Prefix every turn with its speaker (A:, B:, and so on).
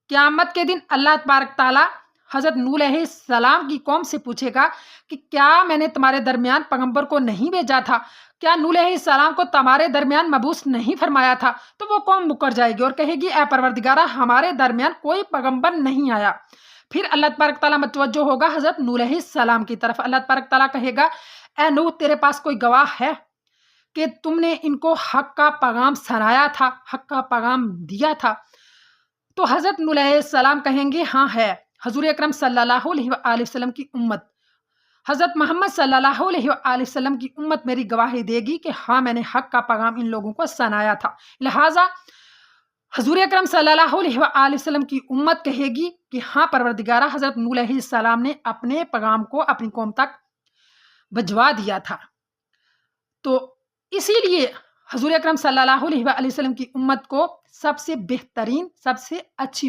A: قیامت کے دن اللہ تبارک تعالیٰ حضرت نوح علیہ السلام کی قوم سے پوچھے گا کہ کیا میں نے تمہارے درمیان پیغمبر کو نہیں بھیجا تھا؟ کیا نوح علیہ السلام کو تمہارے درمیان مبعوث نہیں فرمایا تھا؟ تو وہ قوم مکر جائے گی اور کہے گی اے پروردگارہ ہمارے درمیان کوئی پیغمبر نہیں آیا۔ پھر اللہ تبارک تعالیٰ متوجہ ہوگا حضرت نوح علیہ السلام کی طرف۔ اللہ تبارک تعالیٰ کہے گا اے نوح تیرے پاس کوئی گواہ ہے کہ تم نے ان کو حق کا پیغام سنایا تھا، حق کا پیغام دیا تھا؟ تو حضرت نوح علیہ السلام کہیں گے ہاں ہے۔ حضور اکرم صلی اللہ علیہ وآلہ وسلم کی امت، حضرت محمد صلی اللہ علیہ وآلہ وسلم کی امت میری گواہی دے گی کہ ہاں میں نے حق کا پیغام ان لوگوں کو سنایا تھا۔ لہٰذا حضور اکرم صلی اللہ علیہ وآلہ وسلم کی امت کہے گی کہ ہاں پروردگارہ حضرت نوح علیہ السلام نے اپنے پیغام کو اپنی قوم تک بھجوا دیا تھا۔ تو اسی لیے حضور اکرم صلی اللہ علیہ وآلہ وسلم کی امت کو سب سے بہترین، سب سے اچھی